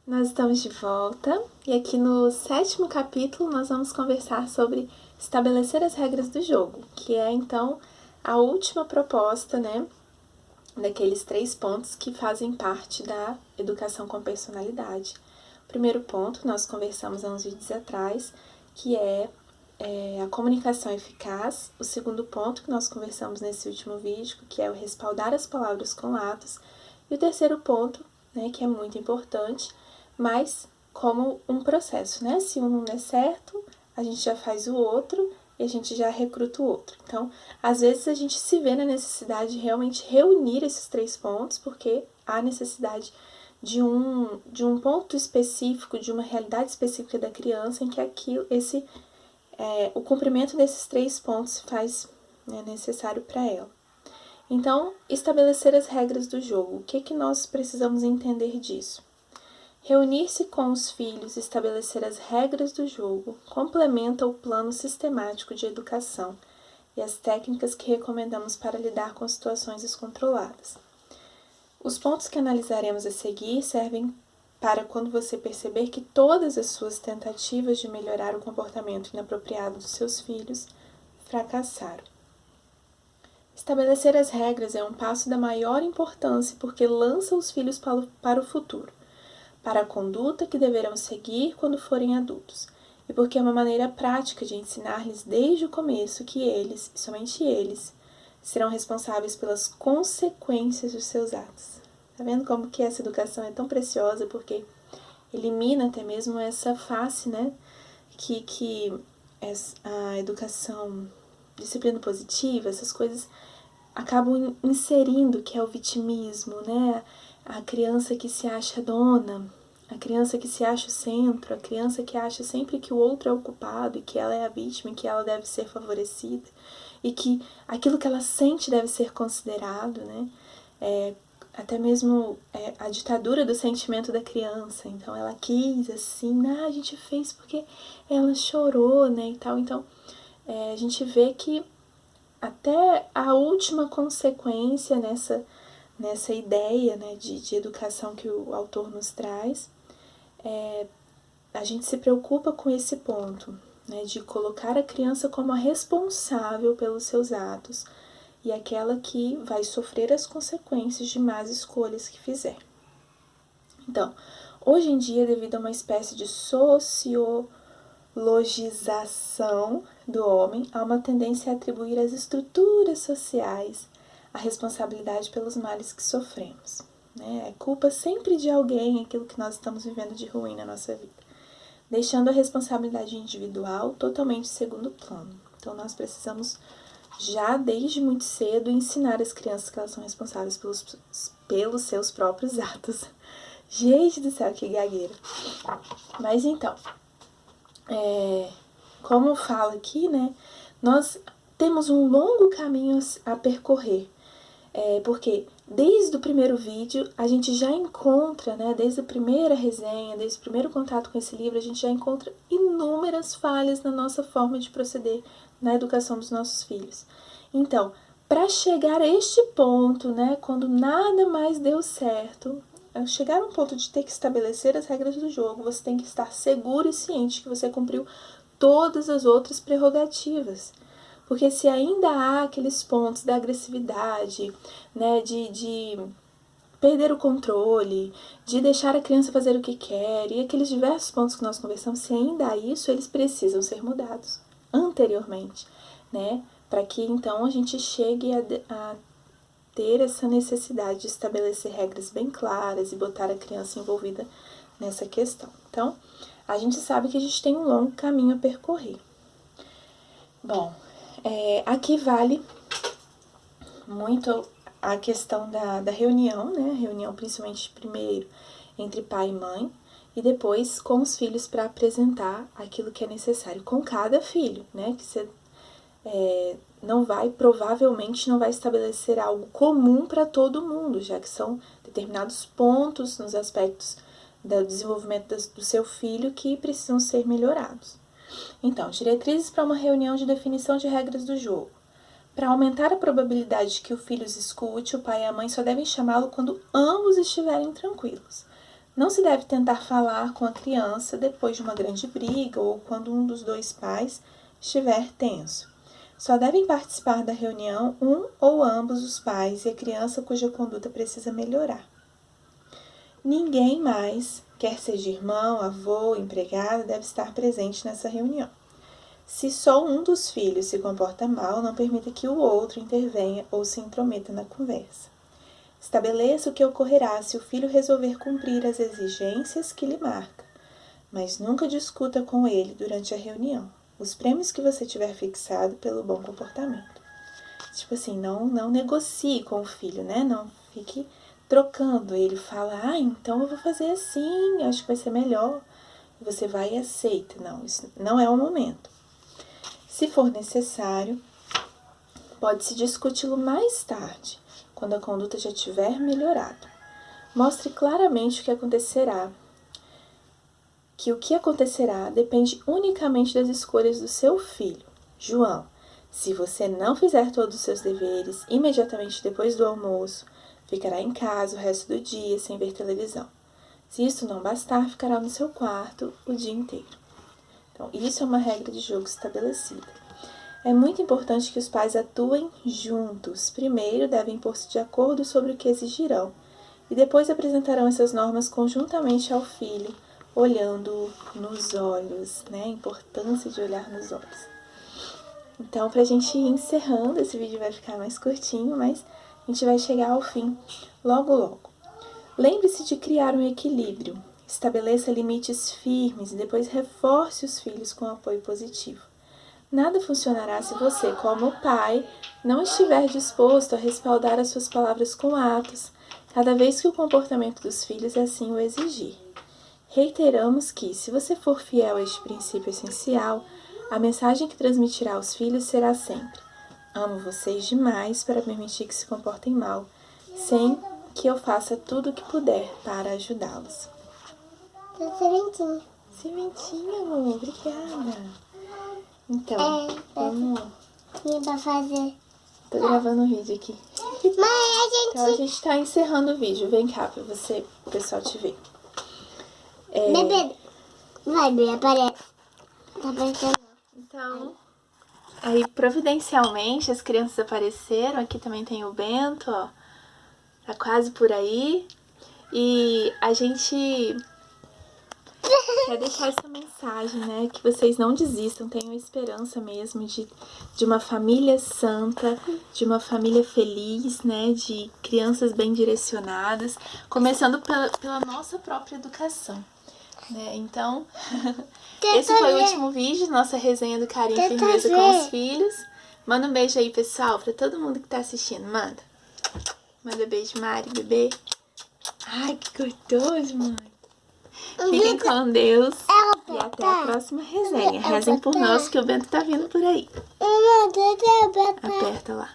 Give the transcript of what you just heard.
Nós estamos de volta e aqui no 7º capítulo nós vamos conversar sobre estabelecer as regras do jogo, que é então a última proposta, daqueles 3 pontos que fazem parte da educação com personalidade. O primeiro ponto nós conversamos há uns vídeos atrás, que é a comunicação eficaz. O segundo ponto que nós conversamos nesse último vídeo, que é o respaldar as palavras com atos. E o terceiro ponto, que é muito importante, mas como um processo, Se um não der certo, a gente já faz o outro e a gente já recruta o outro. Então, às vezes a gente se vê na necessidade de realmente reunir esses 3 pontos, porque há necessidade de um ponto específico, de uma realidade específica da criança, em que o cumprimento desses 3 pontos faz necessário para ela. Então, estabelecer as regras do jogo. O que nós precisamos entender disso? Reunir-se com os filhos e estabelecer as regras do jogo complementa o plano sistemático de educação e as técnicas que recomendamos para lidar com situações descontroladas. Os pontos que analisaremos a seguir servem para quando você perceber que todas as suas tentativas de melhorar o comportamento inapropriado dos seus filhos fracassaram. Estabelecer as regras é um passo da maior importância porque lança os filhos para o futuro, para a conduta que deverão seguir quando forem adultos, e porque é uma maneira prática de ensinar-lhes desde o começo que eles, e somente eles, serão responsáveis pelas consequências dos seus atos. Tá vendo como que essa educação é tão preciosa? Porque elimina até mesmo essa face, que a educação, disciplina positiva, essas coisas acabam inserindo, que é o vitimismo, A criança que se acha dona, a criança que se acha o centro, a criança que acha sempre que o outro é o culpado e que ela é a vítima e que ela deve ser favorecida e que aquilo que ela sente deve ser considerado, até mesmo a ditadura do sentimento da criança. Então ela quis assim, a gente fez porque ela chorou, e tal. Então a gente vê que até a última consequência nessa ideia de educação que o autor nos traz, a gente se preocupa com esse ponto, de colocar a criança como a responsável pelos seus atos e aquela que vai sofrer as consequências de más escolhas que fizer. Então, hoje em dia, devido a uma espécie de sociologização do homem, há uma tendência a atribuir às estruturas sociais a responsabilidade pelos males que sofremos. É culpa sempre de alguém aquilo que nós estamos vivendo de ruim na nossa vida, deixando a responsabilidade individual totalmente em segundo plano. Então, nós precisamos, já desde muito cedo, ensinar as crianças que elas são responsáveis pelos seus próprios atos. Gente do céu, que gagueira! Mas então, como fala aqui, nós temos um longo caminho a percorrer, porque desde o primeiro vídeo a gente já encontra, desde a primeira resenha, desde o primeiro contato com esse livro, a gente já encontra inúmeras falhas na nossa forma de proceder na educação dos nossos filhos. Então, para chegar a este ponto, quando nada mais deu certo, chegar a um ponto de ter que estabelecer as regras do jogo, você tem que estar seguro e ciente que você cumpriu todas as outras prerrogativas. Porque se ainda há aqueles pontos da agressividade, de perder o controle, de deixar a criança fazer o que quer, e aqueles diversos pontos que nós conversamos, se ainda há isso, eles precisam ser mudados anteriormente, para que então a gente chegue a ter essa necessidade de estabelecer regras bem claras e botar a criança envolvida nessa questão. Então, a gente sabe que a gente tem um longo caminho a percorrer. Bom, aqui vale muito a questão da reunião, reunião principalmente primeiro entre pai e mãe, e depois com os filhos para apresentar aquilo que é necessário com cada filho, que você provavelmente não vai estabelecer algo comum para todo mundo, já que são determinados pontos nos aspectos do desenvolvimento do seu filho que precisam ser melhorados. Então, diretrizes para uma reunião de definição de regras do jogo. Para aumentar a probabilidade de que o filho os escute, o pai e a mãe só devem chamá-lo quando ambos estiverem tranquilos. Não se deve tentar falar com a criança depois de uma grande briga ou quando um dos dois pais estiver tenso. Só devem participar da reunião um ou ambos os pais e a criança cuja conduta precisa melhorar. Ninguém mais, quer seja irmão, avô, empregado, deve estar presente nessa reunião. Se só um dos filhos se comporta mal, não permita que o outro intervenha ou se intrometa na conversa. Estabeleça o que ocorrerá se o filho resolver cumprir as exigências que lhe marca, mas nunca discuta com ele durante a reunião os prêmios que você tiver fixado pelo bom comportamento. Tipo assim, não negocie com o filho, né? Não fique trocando. Ele fala, então eu vou fazer assim, acho que vai ser melhor. Você vai e aceita. Não, isso não é o momento. Se for necessário, pode-se discuti-lo mais tarde, quando a conduta já tiver melhorado. Mostre claramente o que acontecerá, que o que acontecerá depende unicamente das escolhas do seu filho. João, se você não fizer todos os seus deveres imediatamente depois do almoço, ficará em casa o resto do dia sem ver televisão. Se isso não bastar, ficará no seu quarto o dia inteiro. Então, isso é uma regra de jogo estabelecida. É muito importante que os pais atuem juntos. Primeiro, devem pôr-se de acordo sobre o que exigirão, e depois apresentarão essas normas conjuntamente ao filho, olhando nos olhos, né? A importância de olhar nos olhos. Então, pra gente ir encerrando, esse vídeo vai ficar mais curtinho, mas a gente vai chegar ao fim logo, logo. Lembre-se de criar um equilíbrio. Estabeleça limites firmes e depois reforce os filhos com apoio positivo. Nada funcionará se você, como pai, não estiver disposto a respaldar as suas palavras com atos, cada vez que o comportamento dos filhos assim o exigir. Reiteramos que, se você for fiel a este princípio essencial, a mensagem que transmitirá aos filhos será sempre: amo vocês demais para permitir que se comportem mal, sem que eu faça tudo o que puder para ajudá-los. Sementinha. Sementinha, amor, obrigada. Então, vamos. Tinha pra fazer. Tô gravando um vídeo aqui. Então a gente tá encerrando o vídeo. Vem cá pra você, o pessoal te ver. Bebê. Vai, bebê, aparece. Tá aparecendo. Então, aí providencialmente as crianças apareceram. Aqui também tem o Bento, ó. Tá quase por aí. E a gente quer deixar essa mensagem, né? Que vocês não desistam, tenham esperança mesmo de uma família santa, de uma família feliz, né? De crianças bem direcionadas, começando pela nossa própria educação, né? Então, esse foi o último vídeo, nossa resenha do Carinho e Firmeza com os Filhos. Manda um beijo aí, pessoal, pra todo mundo que tá assistindo. Manda. Manda beijo, Mari, bebê. Ai, que gostoso, mãe. Fiquem com Deus e até a próxima resenha. Rezem por nós que o Bento tá vindo por aí. Aperta lá.